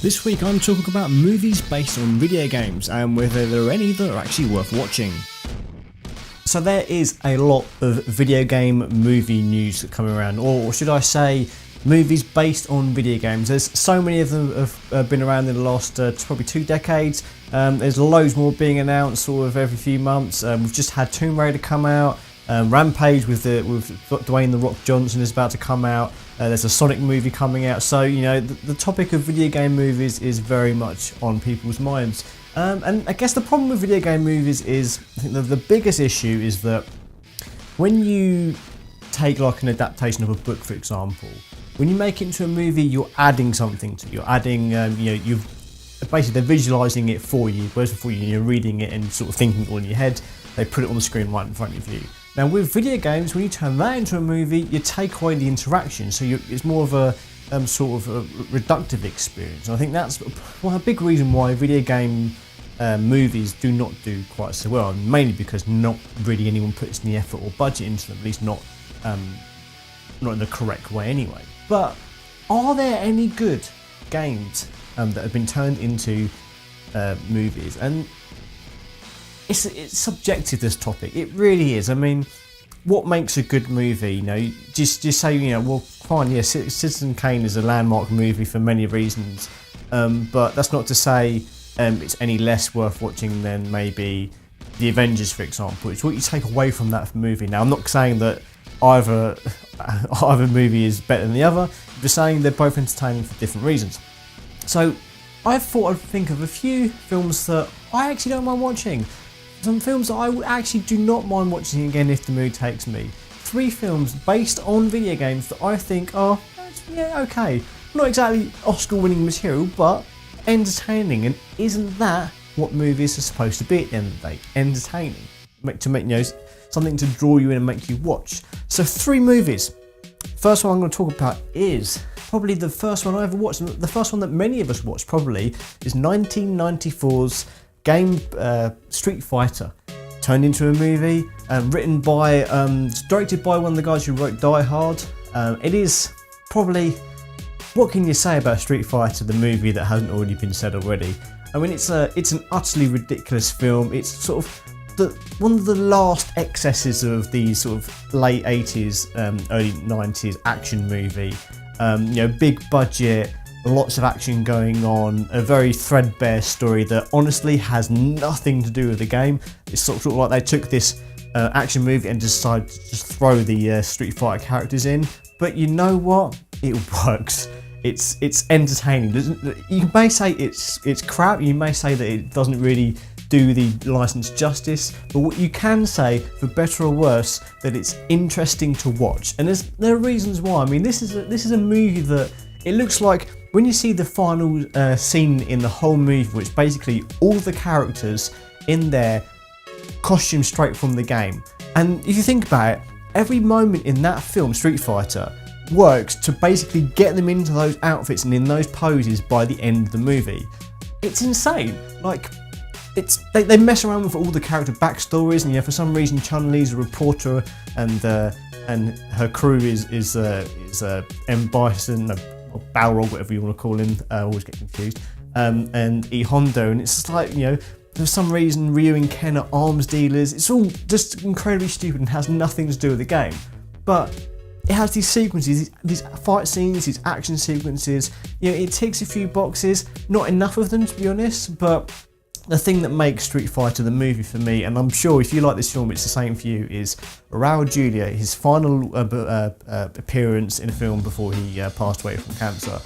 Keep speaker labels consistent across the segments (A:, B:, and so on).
A: This week I'm talking about movies based on video games and whether there are any that are actually worth watching. So there is a lot of video game movie news coming around, or should I say movies based on video games. There's so many of them have been around in the last probably 2 decades. There's loads more being announced sort of every few months. We've just had Tomb Raider come out. Rampage with Dwayne "The Rock" Johnson is about to come out. There's a Sonic movie coming out. So you know the topic of video game movies is very much on people's minds. And I guess the problem with video game movies is, I think the biggest issue is that when you take like an adaptation of a book, for example, when you make it into a movie, you're adding something to it. You're adding, you've basically they're visualising it for you, whereas before you're reading it and sort of thinking it all in your head. They put it on the screen right in front of you. Now with video games, when you turn that into a movie, you take away the interaction, so it's more of a sort of a reductive experience. And I think that's a big reason why video game movies do not do quite so well, and mainly because not really anyone puts any effort or budget into them, at least not in the correct way anyway. But are there any good games that have been turned into movies? And it's subjective, this topic. It really is. I mean, what makes a good movie? You know, just say, well, fine, yeah, Citizen Kane is a landmark movie for many reasons, but that's not to say it's any less worth watching than maybe The Avengers, for example. It's what you take away from that movie. Now, I'm not saying that either movie is better than the other. I'm just saying they're both entertaining for different reasons. So I thought I'd think of a few films that I actually don't mind watching. Some films that I actually do not mind watching again if the mood takes me. 3 films based on video games that I think are, yeah, okay. Not exactly Oscar-winning material, but entertaining. And isn't that what movies are supposed to be at the end of the day? Entertaining. To make something to draw you in and make you watch. So 3 movies. First one I'm going to talk about is probably the first one I ever watched. The first one that many of us watched probably is 1994's game Street Fighter, turned into a movie, directed by one of the guys who wrote Die Hard. It is probably, what can you say about Street Fighter, the movie, that hasn't already been said already? I mean, it's an utterly ridiculous film. It's sort of one of the last excesses of the sort of late 80s, early 90s action movie. Big budget, lots of action going on, a very threadbare story that honestly has nothing to do with the game. It's sort of like they took this action movie and decided to just throw the Street Fighter characters in. But you know what? It works. It's entertaining. You may say it's crap. You may say that it doesn't really do the license justice, but what you can say, for better or worse, that it's interesting to watch. And there are reasons why. I mean, this is a movie that it looks like, when you see the final scene in the whole movie, which basically all the characters in their costume straight from the game. And if you think about it, every moment in that film, Street Fighter, works to basically get them into those outfits and in those poses by the end of the movie. It's insane. Like, they mess around with all the character backstories, and for some reason Chun-Li's a reporter, and her crew is M. Bison, or Balrog, whatever you want to call him. I always get confused. And E. Hondo, and it's just like, for some reason Ryu and Ken are arms dealers. It's all just incredibly stupid and has nothing to do with the game. But it has these sequences, these fight scenes, these action sequences. It ticks a few boxes. Not enough of them, to be honest, but the thing that makes Street Fighter the movie for me, and I'm sure if you like this film it's the same for you, is Raul Julia, his final appearance in a film before he passed away from cancer.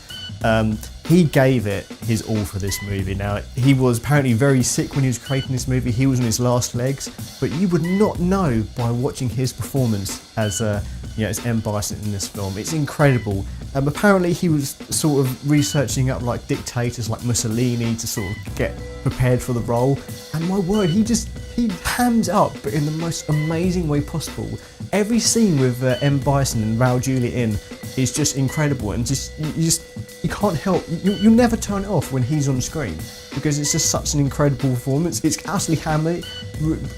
A: He gave it his all for this movie. Now, he was apparently very sick when he was creating this movie. He was on his last legs, but you would not know by watching his performance as M. Bison in this film. It's incredible. Apparently he was sort of researching up like dictators like Mussolini to sort of get prepared for the role, and my word, he hams up, but in the most amazing way possible. Every scene with M. Bison and Raul Julia in is just incredible, and you can't help, you never turn it off when he's on screen, because it's just such an incredible performance. It's absolutely hammy,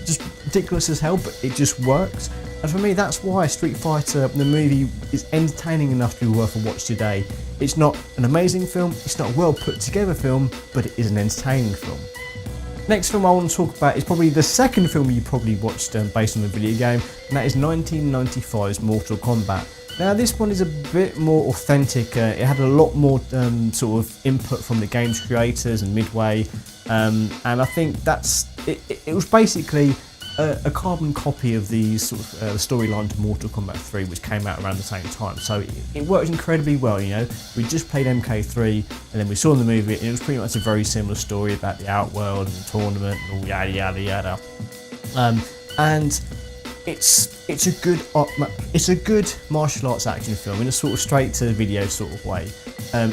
A: just ridiculous as hell, but it just works. And for me, that's why Street Fighter, the movie, is entertaining enough to be worth a watch today. It's not an amazing film, it's not a well put together film, but it is an entertaining film. Next film I want to talk about is probably the second film you probably watched based on the video game, and that is 1995's Mortal Kombat. Now this one is a bit more authentic, it had a lot more sort of input from the game's creators and Midway, and I think it was basically a carbon copy of the sort of storyline to Mortal Kombat 3, which came out around the same time. So it worked incredibly well, you know. We just played MK3 and then we saw the movie, and it was pretty much a very similar story about the Outworld and the tournament and all yada yada yada. And it's a good martial arts action film in a sort of straight to video sort of way.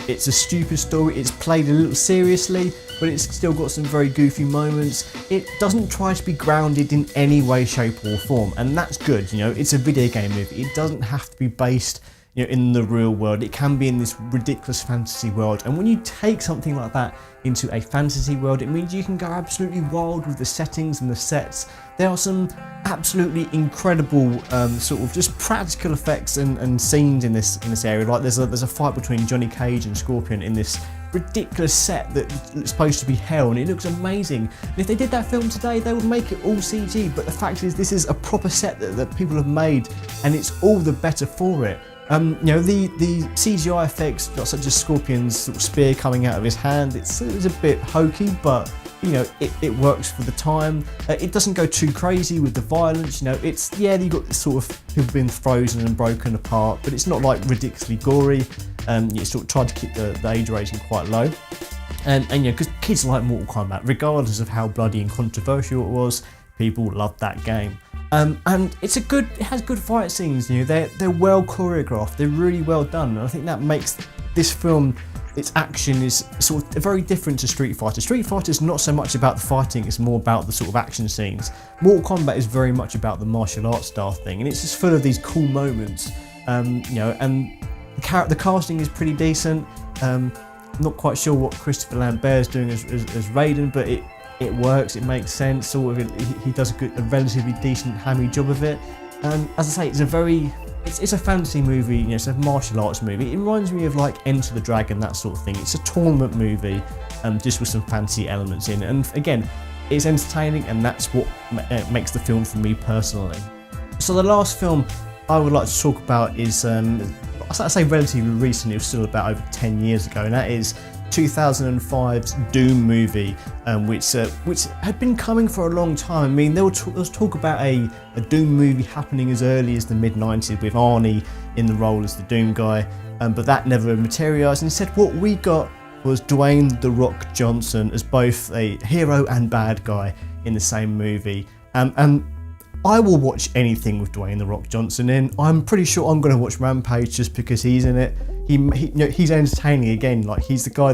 A: It's a stupid story, it's played a little seriously, but it's still got some very goofy moments. It doesn't try to be grounded in any way, shape or form, and that's good, you know. It's a video game movie, it doesn't have to be based, you know, in the real world. It can be in this ridiculous fantasy world, and when you take something like that into a fantasy world, it means you can go absolutely wild with the settings and the sets. There are some absolutely incredible sort of just practical effects and scenes in this area. Like there's a fight between Johnny Cage and Scorpion in this ridiculous set that's supposed to be hell, and it looks amazing. And if they did that film today, they would make it all CG, but the fact is this is a proper set that people have made, and it's all the better for it. You know, the CGI effects, such as Scorpion's sort of spear coming out of his hand, it was a bit hokey, but you know, it works for the time. It doesn't go too crazy with the violence, you know. It's, yeah, you've got sort of people being frozen and broken apart, but it's not like ridiculously gory. You sort of try to keep the age rating quite low. And you know, because kids like Mortal Kombat, regardless of how bloody and controversial it was, people loved that game. And it has good fight scenes, you know, they're well choreographed, they're really well done, and I think that makes this film, its action is sort of very different to Street Fighter. Street Fighter is not so much about the fighting, it's more about the sort of action scenes. Mortal Kombat is very much about the martial arts style thing, and it's just full of these cool moments, you know, and the casting is pretty decent. Not quite sure what Christopher Lambert is doing as Raiden, but it works, it makes sense, sort of. He does a relatively decent hammy job of it. And as I say, it's a fantasy movie, you know, it's a martial arts movie. It reminds me of like Enter the Dragon, that sort of thing. It's a tournament movie, just with some fantasy elements in it. And again, it's entertaining, and that's what makes the film for me personally. So the last film I would like to talk about is, I say relatively recent, it was still about over 10 years ago, and that is 2005's Doom movie, which had been coming for a long time. I mean, there was talk about a Doom movie happening as early as the mid-90s with Arnie in the role as the Doom guy, but that never materialised. Instead, what we got was Dwayne "The Rock" Johnson as both a hero and bad guy in the same movie. And I will watch anything with Dwayne "The Rock" Johnson in. I'm pretty sure I'm going to watch Rampage just because he's in it. You know, he's entertaining again. Like, he's the guy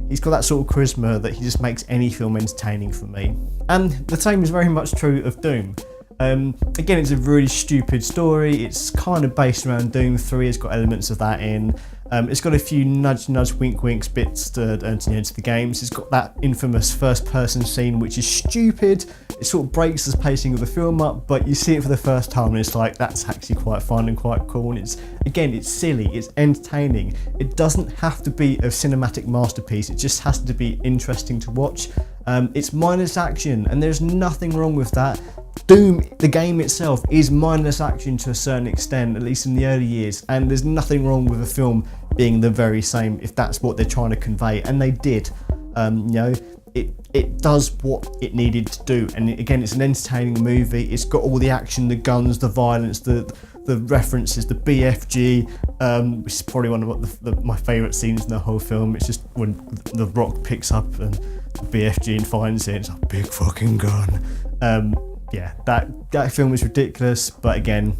A: he's got that sort of charisma that he just makes any film entertaining for me. And the same is very much true of Doom. Again, it's a really stupid story. It's kind of based around Doom 3. It's got elements of that in. It's got a few nudge, wink, winks bits to the games. It's got that infamous first-person scene, which is stupid. It sort of breaks the pacing of the film up, but you see it for the first time, and it's like, that's actually quite fun and quite cool. And it's silly, it's entertaining. It doesn't have to be a cinematic masterpiece. It just has to be interesting to watch. It's mindless action, and there's nothing wrong with that. Doom, the game itself, is mindless action to a certain extent, at least in the early years, and there's nothing wrong with a film being the very same if that's what they're trying to convey, and they did. You know, it does what it needed to do, and again, it's an entertaining movie. It's got all the action, the guns, the violence, the references, the BFG, which is probably one of my favourite scenes in the whole film. It's just when The Rock picks up and the BFG and finds it, it's a big fucking gun. Yeah, that film was ridiculous, but again,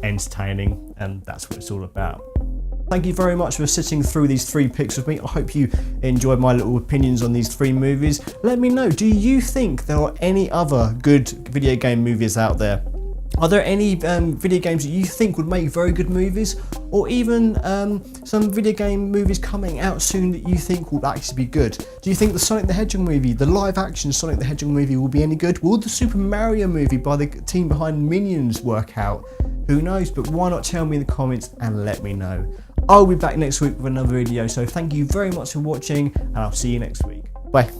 A: entertaining, and that's what it's all about. Thank you very much for sitting through these 3 picks with me. I hope you enjoyed my little opinions on these 3 movies. Let me know, do you think there are any other good video game movies out there? Are there any video games that you think would make very good movies, or even some video game movies coming out soon that you think will actually be good? Do you think the Sonic the Hedgehog movie, the live action Sonic the Hedgehog movie, will be any good? Will the Super Mario movie by the team behind Minions work out? Who knows? But why not tell me in the comments and let me know. I'll be back next week with another video, so thank you very much for watching, and I'll see you next week. Bye.